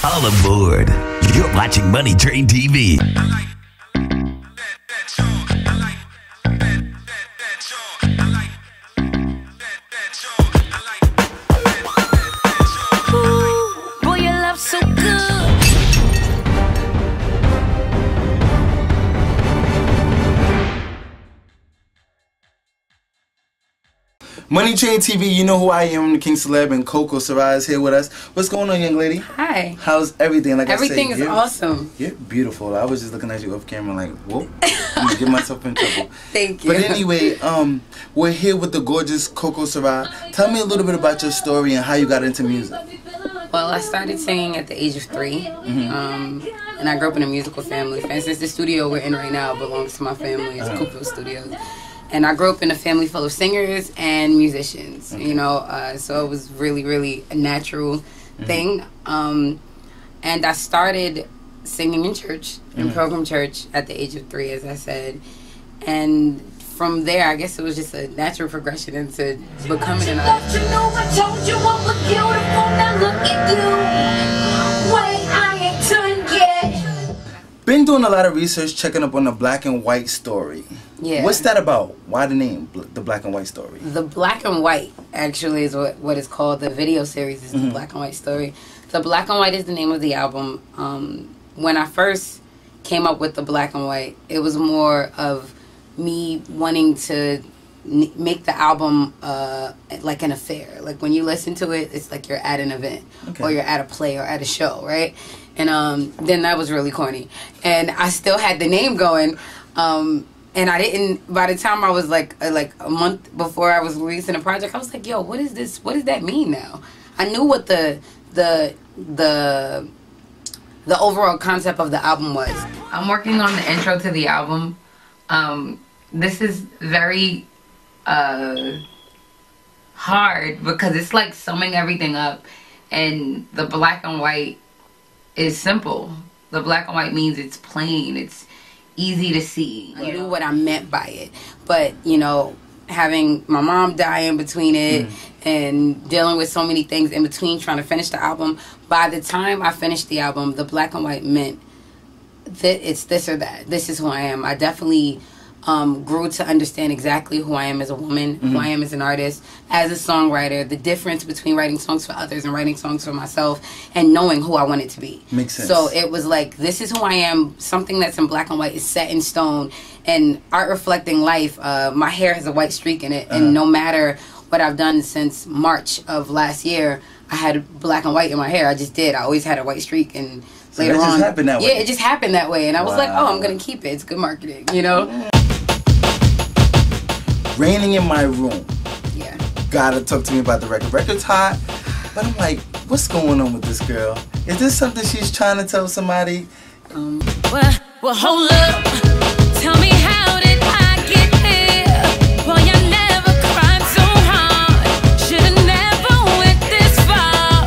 All aboard. You're watching Money Train TV. Money Train TV, you know who I am, King Celeb, and Cocoa Sarai is here with us. What's going on, young lady? Hi. How's everything? Like everything I said, is awesome. You're beautiful. I was just looking at you off camera like, whoop, I'm going to get myself in trouble. Thank you. But anyway, we're here with the gorgeous Cocoa Sarai. Tell me a little bit about your story and how you got into music. Well, I started singing at the age of 3. And I grew up in a musical family. For instance, the studio we're in right now belongs to my family. It's Cocoa Studios. And I grew up in a family full of singers and musicians, you know, so it was really, really a natural thing. And I started singing in church, in program church, at the age of 3, as I said. And from there, I guess it was just a natural progression into becoming an artist. You know I told you I was beautiful, now look at you. Wait, I ain't done yet. Been doing a lot of research, checking up on the black and white story. Yeah. What's that about? Why the name, the black and white story? The black and white actually is what it's called. The video series is the black and white story. The black and white is the name of the album. When I first came up with the black and white, it was more of me wanting to make the album like an affair. Like when you listen to it, it's like you're at an event or you're at a play or at a show, right? And then that was really corny. And I still had the name going. And I didn't, by the time I was like a month before I was releasing a project, I was like, yo, what is this? What does that mean now? I knew what the overall concept of the album was. I'm working on the intro to the album. This is very hard because it's like summing everything up, and the black and white is simple. The black and white means it's plain, it's easy to see. I knew what I meant by it, but you know, having my mom die in between it and dealing with so many things in between trying to finish the album, by the time I finished the album, the black and white meant that it's this or that. This is who I am. I definitely grew to understand exactly who I am as a woman, who I am as an artist, as a songwriter, the difference between writing songs for others and writing songs for myself, and knowing who I wanted to be. Makes sense. So it was like, this is who I am. Something that's in black and white is set in stone, and art reflecting life. My hair has a white streak in it, and no matter what I've done since March of last year, I had black and white in my hair. I just did. I always had a white streak, and so later on, just happened that way. Yeah, it just happened that way, and I was like, oh, I'm gonna keep it. It's good marketing, you know. Raining in my room. Yeah. Gotta talk to me about the record. Record's hot, but I'm like, what's going on with this girl? Is this something she's trying to tell somebody? Well, hold up. Tell me, how did I get here? Boy, I never cried so hard. Should've never went this far.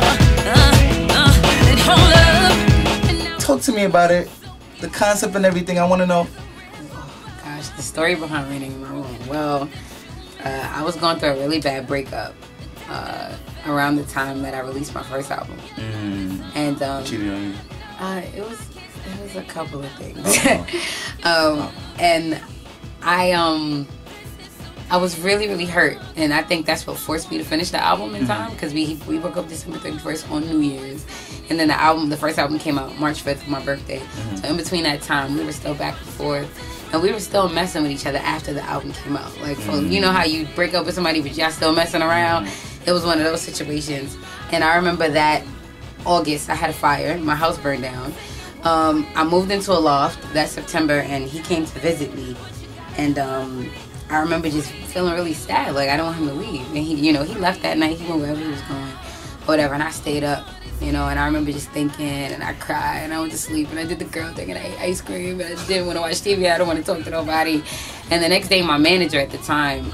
And hold up. Talk to me about it. The concept and everything. I want to know. Gosh, the story behind Raining in My Room. Well, I was going through a really bad breakup around the time that I released my first album. And cheated on you? It was a couple of things. And I was really, really hurt, and I think that's what forced me to finish the album in time, because we broke up December 31st on New Year's, and then the first album came out March 5th, my birthday. So in between that time, we were still back and forth, and we were still messing with each other after the album came out. Like, you know how you break up with somebody but y'all still messing around? It was one of those situations. And I remember that August, I had a fire, my house burned down. I moved into a loft that September, and he came to visit me, and I remember just feeling really sad, like I don't want him to leave. And he left that night, he went wherever he was going, whatever, and I stayed up, and I remember just thinking, and I cried, and I went to sleep, and I did the girl thing, and I ate ice cream, and I didn't want to watch TV, I don't want to talk to nobody. And the next day, my manager at the time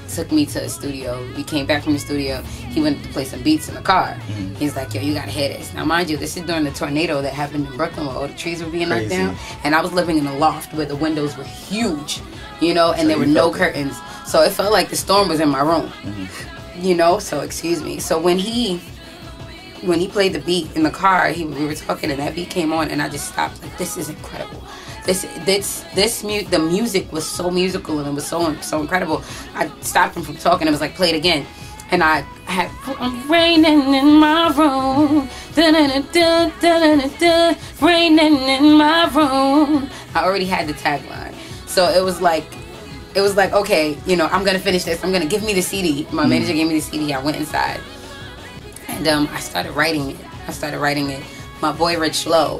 took me to a studio. We came back from the studio, he went to play some beats in the car. He's like, yo, you gotta hear this. Now mind you, this is during the tornado that happened in Brooklyn where all the trees were being knocked down, and I was living in a loft where the windows were huge, and there were no curtains, so it felt like the storm was in my room. So excuse me. So when he when he played the beat in the car, we were talking and that beat came on and I just stopped. Like, this is incredible. The music was so musical and it was so incredible. I stopped him from talking. It was like, play it again. And I had, I'm raining in my room, raining in my room. I already had the tagline. So it was like, okay, you know, I'm gonna finish this. I'm gonna give me the CD. My manager gave me the CD. I went inside and I started writing it. My boy Rich Lowe,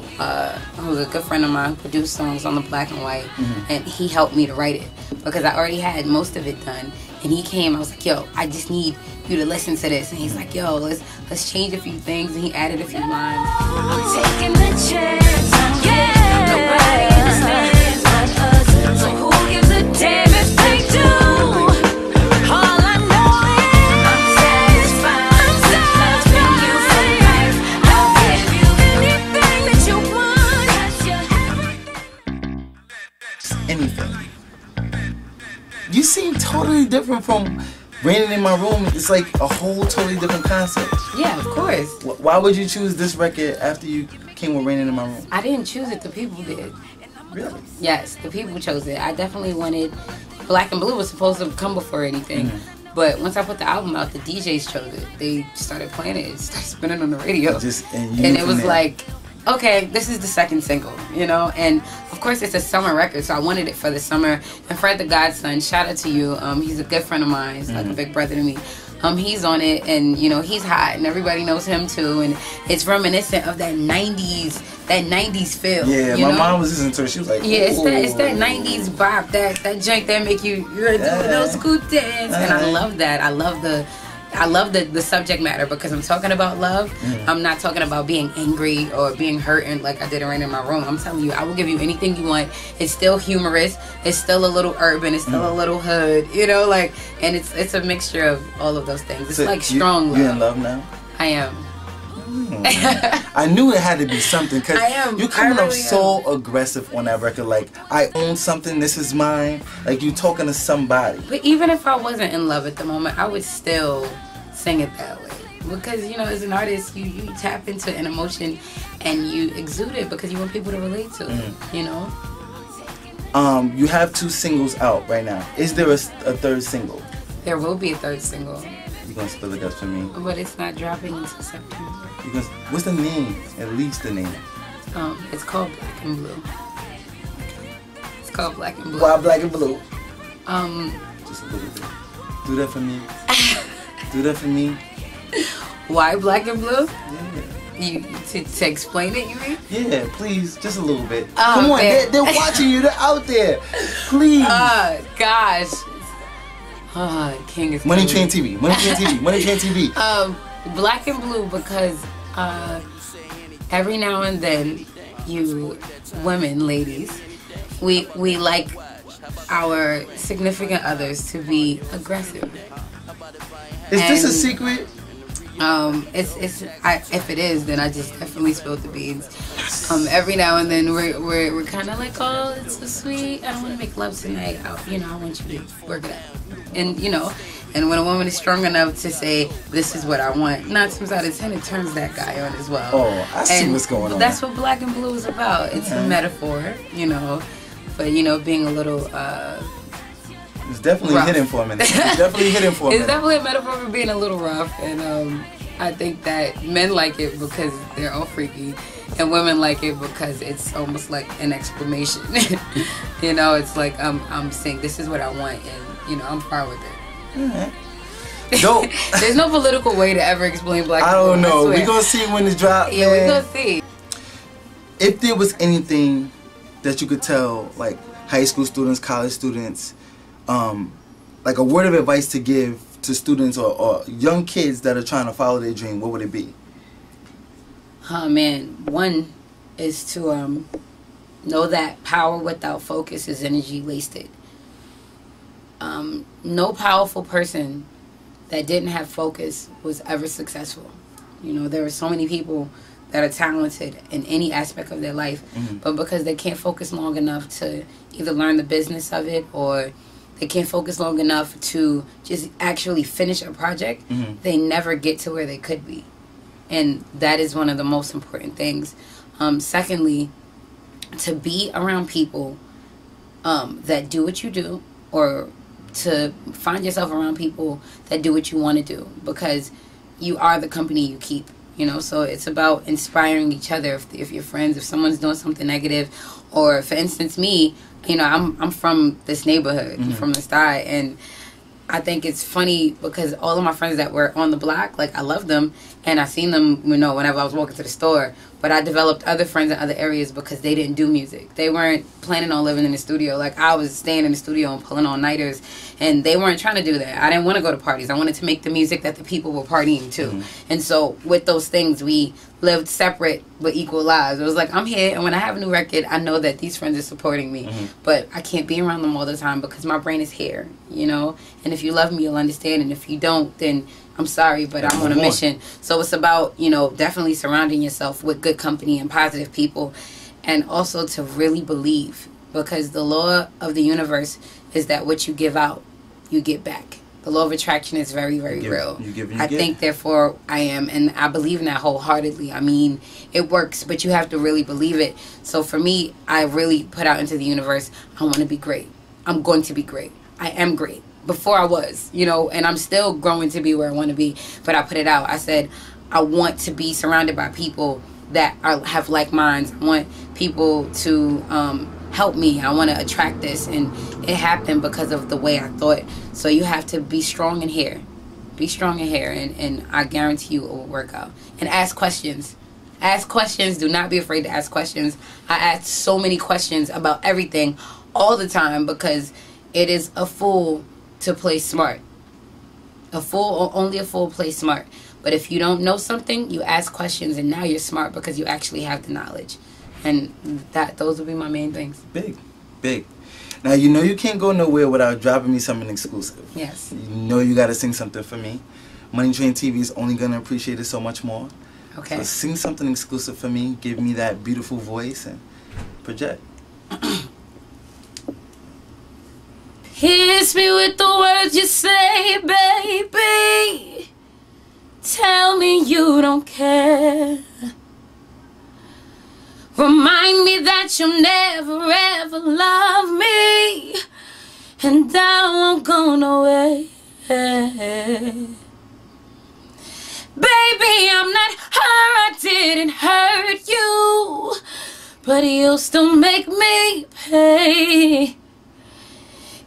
who's a good friend of mine, produced songs on the Black and White, and he helped me to write it because I already had most of it done. And he came, I was like, yo, I just need you to listen to this. And he's like, yo, let's change a few things. And he added a few lines. I'm taking the chance. Yeah. Nobody understands like us. So who gives a damn if they do? All I know is I'm satisfied. Loving you for life. I'll give you anything that you want. 'Cause you're everything. Anything. You seem totally different from Raining in My Room. It's like a whole totally different concept. Yeah, of course. Why would you choose this record after you came with Raining in My Room? I didn't choose it, the people did. Really? Yes, the people chose it. I definitely wanted, Black and Blue was supposed to come before anything. But once I put the album out, the DJs chose it. They started playing it. It started spinning on the radio. And it was like, okay, this is the second single, you know? And of course it's a summer record, so I wanted it for the summer. And Fred the Godson, shout out to you. He's a good friend of mine. He's like a big brother to me. He's on it, and you know, he's hot, and everybody knows him too. And it's reminiscent of that 90s feel. Yeah, you my know? mom was listening to it. She was like, yeah, it's that 90s bop, that joint that make you do those cool dance. And I love that. I love the subject matter because I'm talking about love. I'm not talking about being angry or being hurt and like I did it right in my room. I'm telling you, I will give you anything you want. It's still humorous. It's still a little urban. It's still a little hood. You know, like, and it's a mixture of all of those things. It's so like strong love. You in love now? I am. I knew it had to be something because I am. you're coming I up really so aggressive on that record. Like, I own something. This is mine. Like, you talking to somebody. But even if I wasn't in love at the moment, I would still sing it that way because, you know, as an artist you tap into an emotion and you exude it because you want people to relate to it, you know. You have 2 singles out right now. Is there a third single? There will be a third single, You gonna spill it up for me? but it's not dropping until September. What's the name? At least the name. It's called Black and Blue. It's called Black and Blue. Why Black and Blue? Just a little bit. Do that for me. Do that for me. Why Black and Blue? Yeah. To explain it, you mean? Yeah, please, just a little bit. Oh, come on, man. they're watching you. They're out there. Please. Gosh. King is Money Train TV. Money Train TV. Money Train TV. Black and Blue because every now and then, you women, ladies, we like our significant others to be aggressive. Is this a secret? If it is, then I just definitely spilled the beans. Every now and then we're kind of like, oh, it's so sweet. I don't want to make love tonight. I want you to work it out. And you know, and when a woman is strong enough to say, this is what I want, 9 times out of 10 it turns that guy on as well. Oh, I see what's going on. That's what Black and Blue is about. It's a metaphor, you know, but you know, being a little it's definitely rough. Hidden for a minute. It's definitely hidden for a minute. It's definitely a metaphor for being a little rough, and I think that men like it because they're all freaky, and women like it because it's almost like an exclamation. You know, it's like I'm saying this is what I want, and you know, I'm fine with it. Dope. There's no political way to ever explain Black I and Blue. don't know. I swear. We gonna see when it drops. Yeah, we gonna see. If there was anything that you could tell, like high school students, college students, like a word of advice to give to students or young kids that are trying to follow their dream, what would it be? Oh man, one is to know that power without focus is energy wasted. No powerful person that didn't have focus was ever successful. You know, there are so many people that are talented in any aspect of their life, but because they can't focus long enough to either learn the business of it or they can't focus long enough to just actually finish a project, they never get to where they could be. And that is one of the most important things. Secondly, to be around people that do what you do, or to find yourself around people that do what you want to do, because you are the company you keep, you know. So it's about inspiring each other. If you're friends, if someone's doing something negative, or for instance me, you know, I'm from this neighborhood, from the side, and I think it's funny because all of my friends that were on the block, like, I love them, and I seen them, you know, whenever I was walking to the store. But I developed other friends in other areas because they didn't do music. They weren't planning on living in the studio. Like, I was staying in the studio and pulling all-nighters, and they weren't trying to do that. I didn't want to go to parties. I wanted to make the music that the people were partying to. And so with those things, we lived separate but equal lives. It was like, I'm here, and when I have a new record, I know that these friends are supporting me. But I can't be around them all the time because my brain is here, you know. And if you love me, you'll understand. And if you don't, then I'm sorry, but I'm on a mission. So it's about, you know, definitely surrounding yourself with good company and positive people, and also to really believe, because the law of the universe is that what you give out, you get back. The law of attraction is very, very real. I think, therefore, I am, and I believe in that wholeheartedly. I mean, it works, but you have to really believe it. So for me, I really put out into the universe, I want to be great. I'm going to be great. I am great. Before I was, you know, and I'm still growing to be where I want to be. But I put it out. I said, I want to be surrounded by people that have like minds. I want people to help me. I want to attract this. And it happened because of the way I thought. So you have to be strong in here. Be strong in here. And I guarantee you it will work out. And ask questions. Ask questions. Do not be afraid to ask questions. I ask so many questions about everything all the time, because it is a fool to play smart. Only a fool plays smart. But if you don't know something, you ask questions, and now you're smart because you actually have the knowledge. And those would be my main things. Big. Now, you know you can't go nowhere without dropping me something exclusive. Yes. You know you got to sing something for me. Money Train TV is only going to appreciate it so much more. Okay. So sing something exclusive for me. Give me that beautiful voice and project. Kiss me with the words you say, baby. Tell me you don't care. Remind me that you'll never ever love me, and I won't go nowhere. Baby, I'm not her, I didn't hurt you, but you'll still make me pay.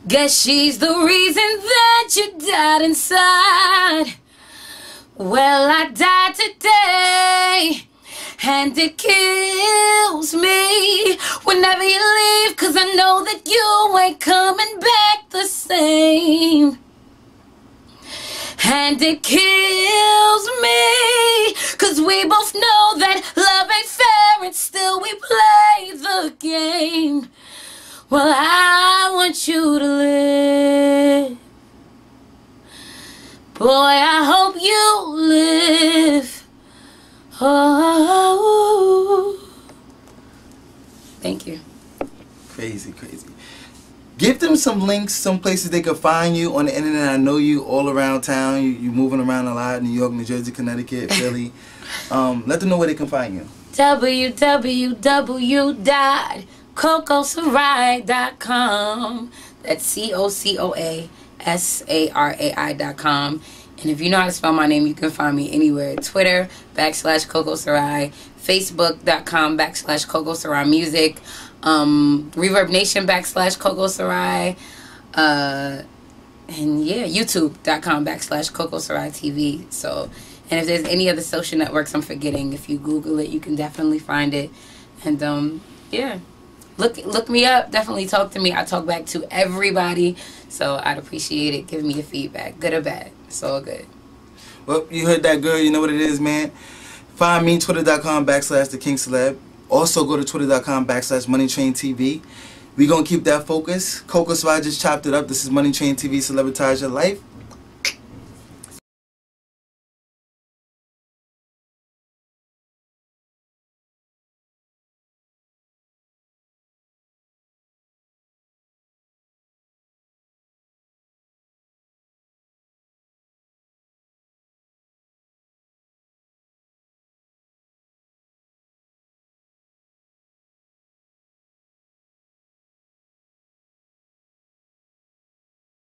Guess she's the reason that you died inside. Well, I died today, and it kills me whenever you leave, 'cause I know that you ain't coming back the same. And it kills me, 'cause we both know that love ain't fair, and still we play the game. Well, I want you to live. Boy, I hope you live. Oh. Thank you. Crazy. Give them some links, some places they can find you on the internet. I know you all around town. You moving around a lot. New York, New Jersey, Connecticut, Philly. Let them know where they can find you. www.CocoaSarai.com. That's CocoaSarai.com. And if you know how to spell my name, you can find me anywhere. Twitter, /Cocoa Sarai. Facebook.com/Cocoa Sarai Music. Reverb Nation /Cocoa Sarai. And yeah, YouTube.com/Cocoa Sarai TV. So, and if there's any other social networks I'm forgetting, if you Google it, you can definitely find it. And yeah. Look me up. Definitely talk to me. I talk back to everybody. So I'd appreciate it. Give me your feedback. Good or bad. It's all good. Well, you heard that, girl. You know what it is, man. Find me, Twitter.com/the King Celeb. Also go to Twitter.com/MoneyTrainTV. We gonna keep that focus. Cocoa Sarai just chopped it up. This is Money Train TV, Celebritize Your Life.